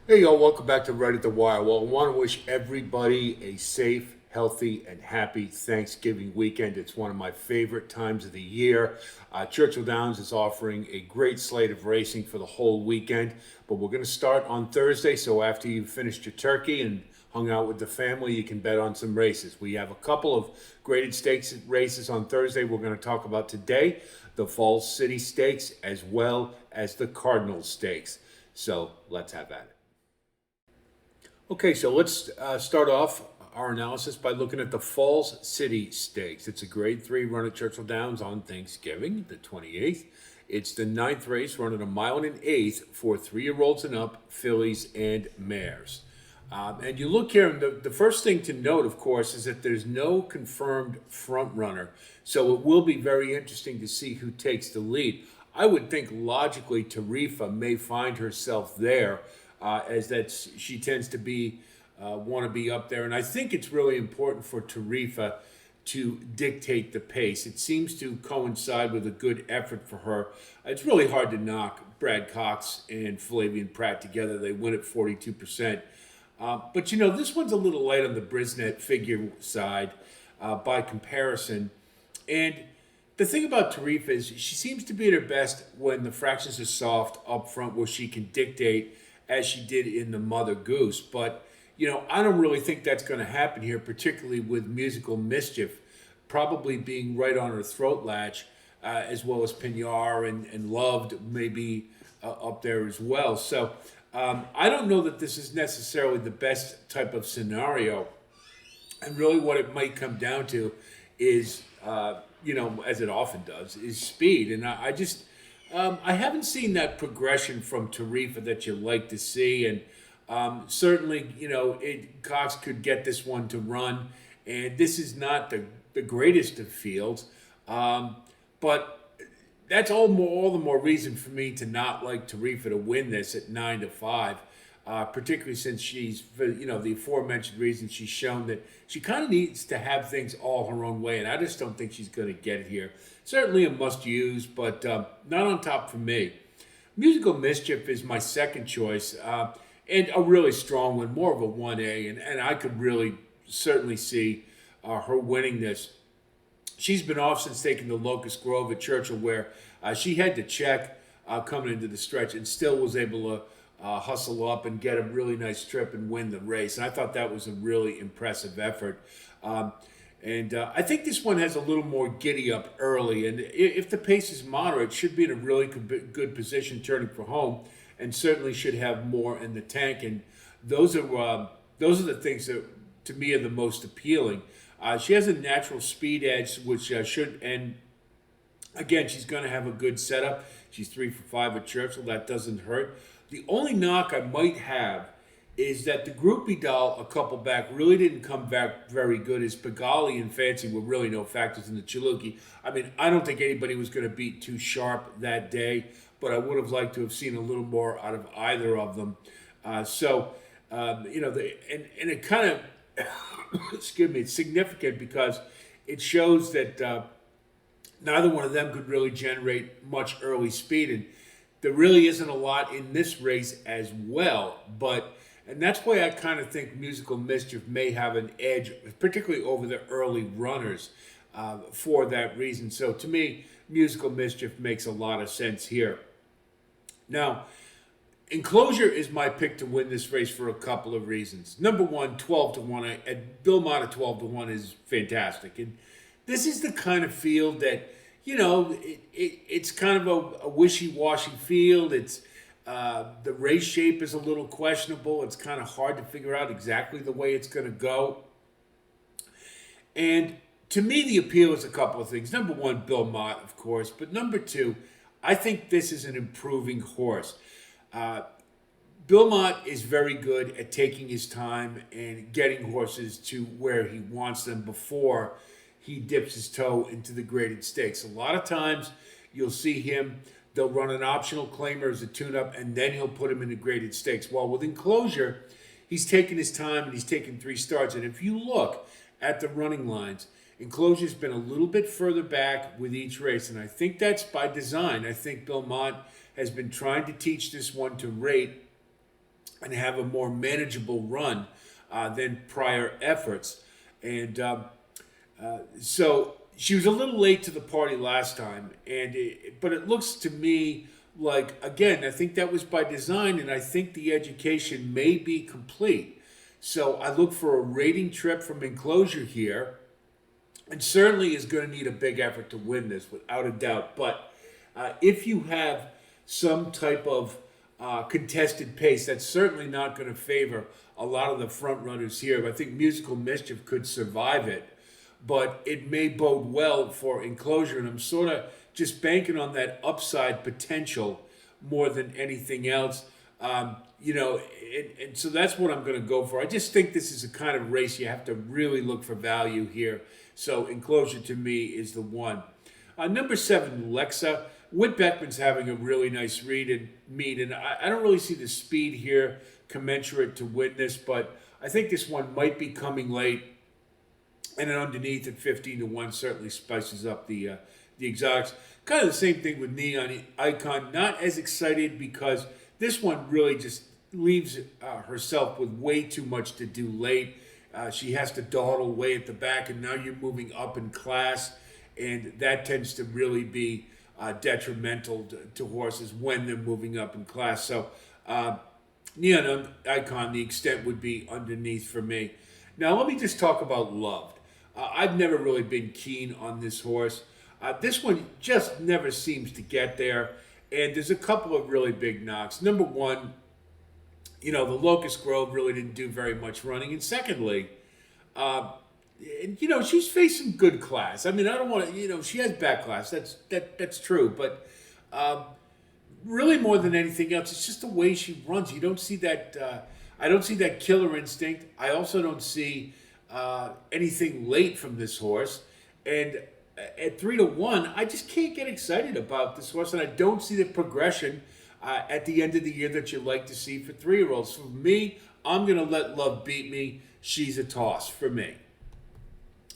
Hey, y'all, welcome back to Right at the Wire. Well, I want to wish everybody a safe, healthy, and happy Thanksgiving weekend. It's one of my favorite times of the year. Churchill Downs is offering a great slate of racing for the whole weekend, but we're going to start on Thursday. So after you've finished your turkey and hung out with the family, you can bet on some races. We have a couple of graded stakes races on Thursday we're going to talk about today, the Falls City Stakes as well as the Cardinal Stakes. So let's have at it. Okay, so let's start off our analysis by looking at the Falls City Stakes. It's a Grade 3 run at Churchill Downs on Thanksgiving, the 28th. It's the ninth race, running a mile and an eighth for 3-year-olds and up, fillies and mares. And you look here, and the first thing to note, of course, is that there's no confirmed front runner. So it will be very interesting to see who takes the lead. I would think logically Tarifa may find herself there, as that she tends to be want to be up there, and I think it's really important for Tarifa to dictate the pace. It seems to coincide with a good effort for her. It's really hard to knock Brad Cox and Flavian Pratt together. They win at 42%. But you know, this one's a little light on the Brisnet figure side by comparison. And the thing about Tarifa is she seems to be at her best when the fractions are soft up front, where she can dictate as she did in the Mother Goose. But you know, I don't really think that's going to happen here, particularly with Musical Mischief probably being right on her throat latch, as well as Pinar and Loved maybe up there as well. So I don't know that this is necessarily the best type of scenario. And really, what it might come down to is, as it often does, is speed. And I just, I haven't seen that progression from Tarifa that you like to see. And certainly, Cox could get this one to run. And this is not the greatest of fields. But that's all the more reason for me to not like Tarifa to win this at 9-5. Particularly since she's, for the aforementioned reasons, she's shown that she kind of needs to have things all her own way, and I just don't think she's going to get it here. Certainly a must-use, but not on top for me. Musical Mischief is my second choice, and a really strong one, more of a 1A, and I could really certainly see her winning this. She's been off since taking the Locust Grove at Churchill, where she had to check coming into the stretch and still was able to hustle up and get a really nice trip and win the race. And I thought that was a really impressive effort. And I think this one has a little more giddy up early. And if the pace is moderate, should be in a really good position turning for home, and certainly should have more in the tank. And those are the things that to me are the most appealing. She has a natural speed edge, which should, and again, she's going to have a good setup. She's 3 for 5 at Churchill. That doesn't hurt. The only knock I might have is that the Group Vidal, a couple back, really didn't come back very good, as Pagali and Fancy were really no factors in the Chaluki. I mean, I don't think anybody was going to beat Too Sharp that day, but I would have liked to have seen a little more out of either of them. And it kind of, excuse me, it's significant because it shows that neither one of them could really generate much early speed, and there really isn't a lot in this race as well. And that's why I kind of think Musical Mischief may have an edge, particularly over the early runners, for that reason. So to me, Musical Mischief makes a lot of sense here. Now, Enclosure is my pick to win this race for a couple of reasons. Number one, 12-1. Bill Mott at 12-1 is fantastic. And this is the kind of field that, it's kind of a wishy-washy field. It's the race shape is a little questionable. It's kind of hard to figure out exactly the way it's going to go. And to me, the appeal is a couple of things. Number one, Bill Mott, of course. But number two, I think this is an improving horse. Bill Mott is very good at taking his time and getting horses to where he wants them before he dips his toe into the graded stakes. A lot of times you'll see him, they'll run an optional claimer as a tune-up, and then he'll put him in the graded stakes. Well, with Enclosure, he's taken his time and he's taken 3 starts. And if you look at the running lines, Enclosure's been a little bit further back with each race, and I think that's by design. I think Bill Mott has been trying to teach this one to rate and have a more manageable run than prior efforts. And so she was a little late to the party last time, but it looks to me like, again, I think that was by design, and I think the education may be complete. So I look for a rating trip from Enclosure here, and certainly is going to need a big effort to win this, without a doubt. But if you have some type of contested pace, that's certainly not going to favor a lot of the front runners here. I think Musical Mischief could survive it, but it may bode well for Enclosure, and I'm sort of just banking on that upside potential more than anything else. And so that's what I'm going to go for. I just think this is a kind of race you have to really look for value here. So Enclosure to me is the one. Number 7, Lexa. Whit Beckman's having a really nice meet, and I don't really see the speed here commensurate to win this, but I think this one might be coming late, and then underneath at 15-1 certainly spices up the exotics. Kind of the same thing with Neon Icon. Not as excited because this one really just leaves herself with way too much to do late. She has to dawdle way at the back, and now you're moving up in class, and that tends to really be detrimental to horses when they're moving up in class. So Neon Icon, the extent would be underneath for me. Now let me just talk about Loved. I've never really been keen on this horse. This one just never seems to get there, and there's a couple of really big knocks. Number one, the Locust Grove really didn't do very much running, and secondly, she's faced some good class. I mean, I don't want to, she has bad class. That's true, but really more than anything else, it's just the way she runs. You don't see that. I don't see that killer instinct. I also don't see anything late from this horse, and at 3-1, I just can't get excited about this horse, and I don't see the progression at the end of the year that you like to see for 3-year-olds. For me, I'm going to let Love beat me. She's a toss for me.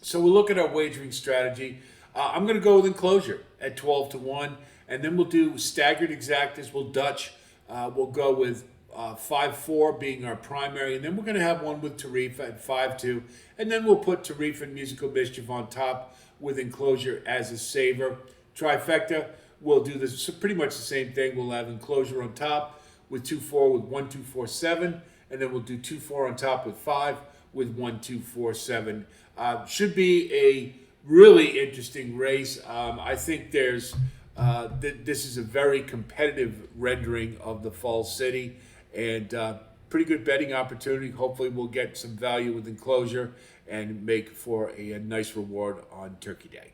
So we'll look at our wagering strategy. I'm going to go with Enclosure at 12-1, and then we'll do staggered exactas. We'll Dutch. We'll go with 5-4 being our primary, and then we're going to have one with Tarifa at 5-2, and then we'll put Tarifa and Musical Mischief on top with Enclosure as a saver. Trifecta, we'll do this pretty much the same thing. We'll have Enclosure on top with 2-4 with 1-2-4-7, and then we'll do 2-4 on top with 5 with 1-2-4-7. Should be a really interesting race. I think there's this is a very competitive rendering of the Fall City, and pretty good betting opportunity. Hopefully we'll get some value with Enclosure and make for a nice reward on Turkey Day.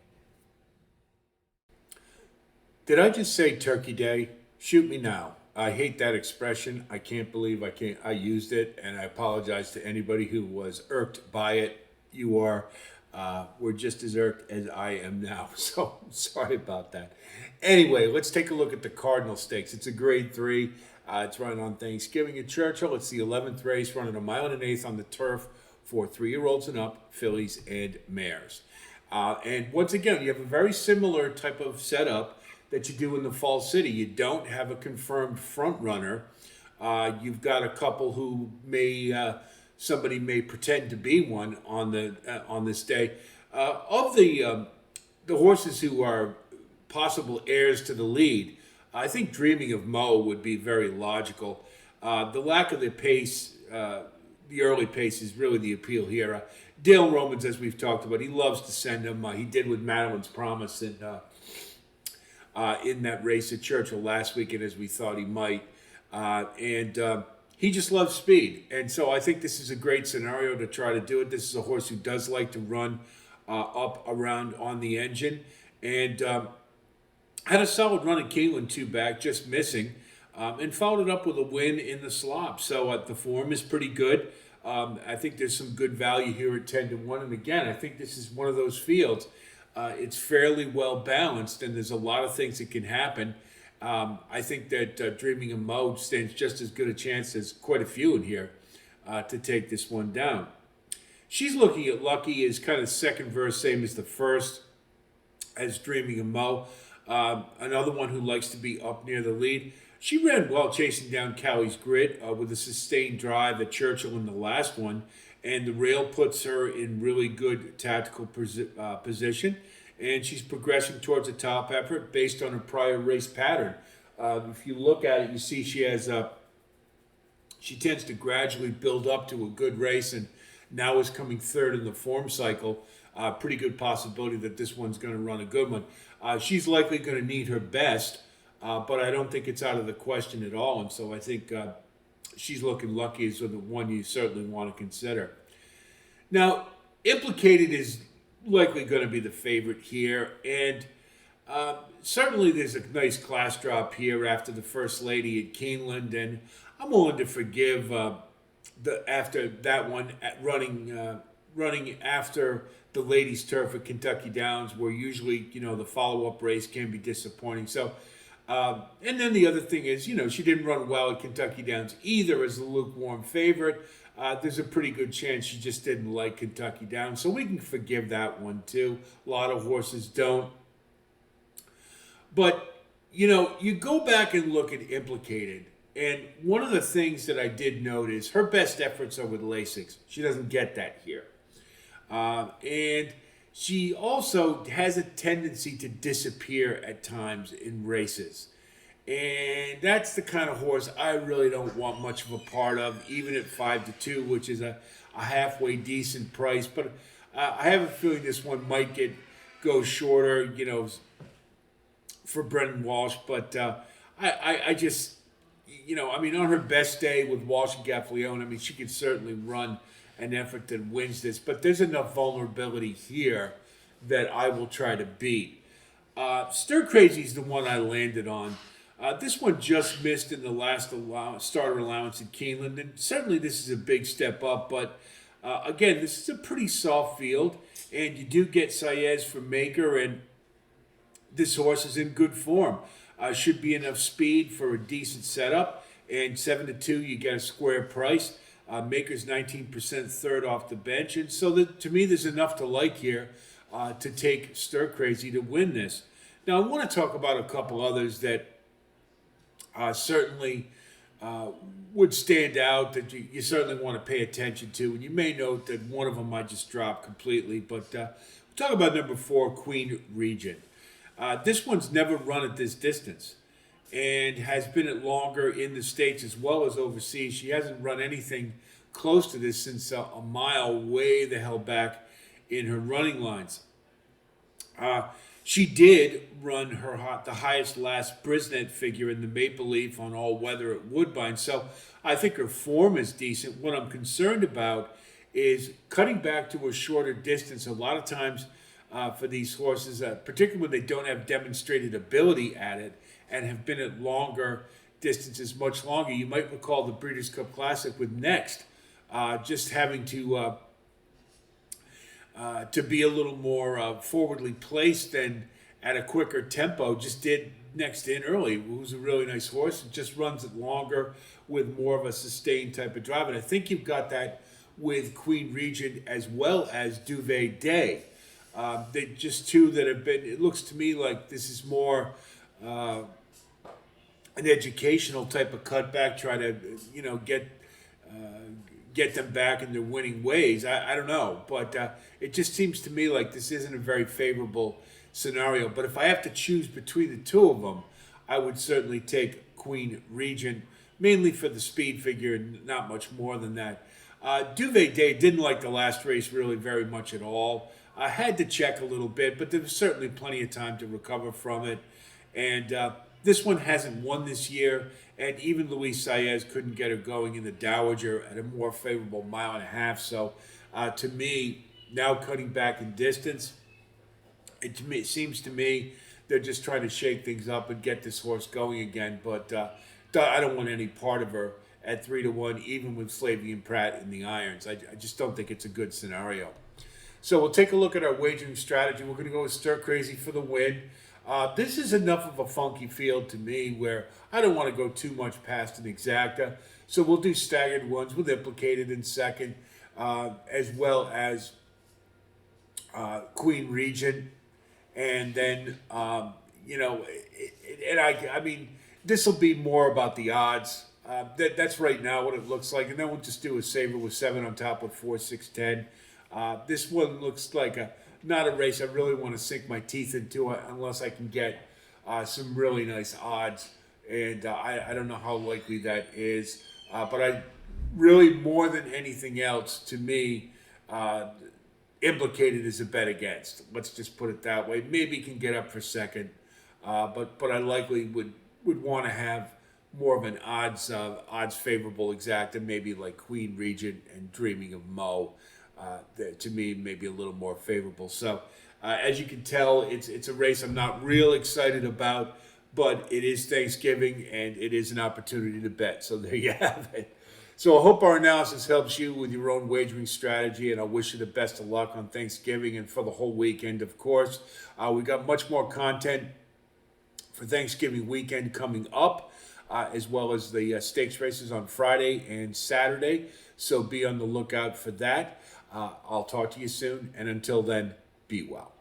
Did I just say Turkey Day? Shoot me now. I hate that expression. I can't believe I used it, and I apologize to anybody who was irked by it. You were just as irked as I am now, so sorry about that. Anyway, let's take a look at the Cardinal Stakes. It's a Grade 3. It's running on Thanksgiving at Churchill. It's the 11th race, running 1 1/8 on the turf for 3-year-olds and up, fillies and mares. And once again, you have a very similar type of setup that you do in the Fall City. You don't have a confirmed front runner. You've got a couple who somebody may pretend to be one on this day. Of the horses who are possible heirs to the lead, I think Dreaming of Mo would be very logical. The lack of the pace, the early pace, is really the appeal here. Dale Romans, as we've talked about, he loves to send them. He did with Madeline's Promise in that race at Churchill last weekend, as we thought he might. He just loves speed. And so I think this is a great scenario to try to do it. This is a horse who does like to run up around on the engine. And had a solid run at Keeneland 2 back, just missing. And followed it up with a win in the slop. So the form is pretty good. I think there's some good value here at 10-1. And again, I think this is one of those fields. It's fairly well balanced, and there's a lot of things that can happen. I think that Dreaming of Mo stands just as good a chance as quite a few in here to take this one down. She's looking at Lucky as kind of second verse, same as the first, as Dreaming of Mo. Another one who likes to be up near the lead. She ran well chasing down Callie's Grit with a sustained drive at Churchill in the last one, and the rail puts her in really good tactical position, and she's progressing towards a top effort based on her prior race pattern. If you look at it, you see she tends to gradually build up to a good race, and now is coming third in the form cycle. Pretty good possibility that this one's going to run a good one. She's likely going to need her best, but I don't think it's out of the question at all. And so I think she's looking lucky as the one you certainly want to consider. Now, Implicated is likely going to be the favorite here, and certainly there's a nice class drop here after the First Lady at Keeneland, and I'm willing to forgive after that one running after the ladies' turf at Kentucky Downs, where usually the follow-up race can be disappointing. So, and then the other thing is she didn't run well at Kentucky Downs either as a lukewarm favorite. There's a pretty good chance she just didn't like Kentucky Downs, so we can forgive that one too. A lot of horses don't. But, you go back and look at Implicated, and one of the things that I did note is her best efforts are with Lasix. She doesn't get that here. And she also has a tendency to disappear at times in races. And that's the kind of horse I really don't want much of a part of, even at 5-2, which is a halfway decent price. But I have a feeling this one might go shorter, for Brendan Walsh, but I just, on her best day with Walsh and Gaffalione, she could certainly run an effort that wins this, but there's enough vulnerability here that I will try to beat. Stir Crazy is the one I landed on. This one just missed in the last starter allowance at Keeneland, and certainly this is a big step up, but again, this is a pretty soft field, and you do get Saez from Maker, and this horse is in good form. Should be enough speed for a decent setup. And 7-2, you get a square price. Maker's 19% third off the bench. And so to me, there's enough to like here to take Stir Crazy to win this. Now, I want to talk about a couple others that certainly would stand out that you certainly want to pay attention to. And you may note that one of them I just dropped completely. But we'll talk about number 4, Queen Regent. This one's never run at this distance and has been at longer in the States as well as overseas. She hasn't run anything close to this since a mile way the hell back in her running lines. She did run the highest last Brisnet figure in the Maple Leaf on all weather at Woodbine, so I think her form is decent. What I'm concerned about is cutting back to a shorter distance. A lot of times for these horses, particularly when they don't have demonstrated ability at it and have been at longer distances, much longer. You might recall the Breeders' Cup Classic with Next, just having to be a little more forwardly placed and at a quicker tempo. Just did Next in early, who's a really nice horse. It just runs it longer with more of a sustained type of drive. And I think you've got that with Queen Regent as well as Duvet Day. They just two that have been, it looks to me like this is more an educational type of cutback, try to, get them back in their winning ways. I don't know, but it just seems to me like this isn't a very favorable scenario. But if I have to choose between the two of them, I would certainly take Queen Regent, mainly for the speed figure and not much more than that. Duvet Day didn't like the last race really very much at all. I had to check a little bit, but there was certainly plenty of time to recover from it. And this one hasn't won this year, and even Luis Saez couldn't get her going in the Dowager at a more favorable 1.5 miles. So to me, now cutting back in distance, it seems to me they're just trying to shake things up and get this horse going again. But I don't want any part of her at 3-1, even with Flavian Pratt in the irons. I just don't think it's a good scenario. So we'll take a look at our wagering strategy. We're going to go with Stir Crazy for the win. This is enough of a funky field to me where I don't want to go too much past an exacta. So we'll do staggered ones with Implicated in second, as well as Queen Regent. And then, you know, and I mean, this will be more about the odds. That's right now what it looks like, and then we'll just do a saver with 7 on top with 4, 6, 10. This one looks like a not a race I really want to sink my teeth into unless I can get some really nice odds, and I don't know how likely that is. But I really, more than anything else, to me, implicated is a bet against. Let's just put it that way. Maybe can get up for second, but I likely would want to have more of an odds favorable exact, and maybe like Queen Regent and Dreaming of Mo. That to me maybe a little more favorable. So as you can tell, it's a race I'm not real excited about, but it is Thanksgiving and it is an opportunity to bet. So there you have it. So I hope our analysis helps you with your own wagering strategy, and I wish you the best of luck on Thanksgiving and for the whole weekend, of course. We got much more content for Thanksgiving weekend coming up, as well as the stakes races on Friday and Saturday. So be on the lookout for that. I'll talk to you soon, and until then, be well.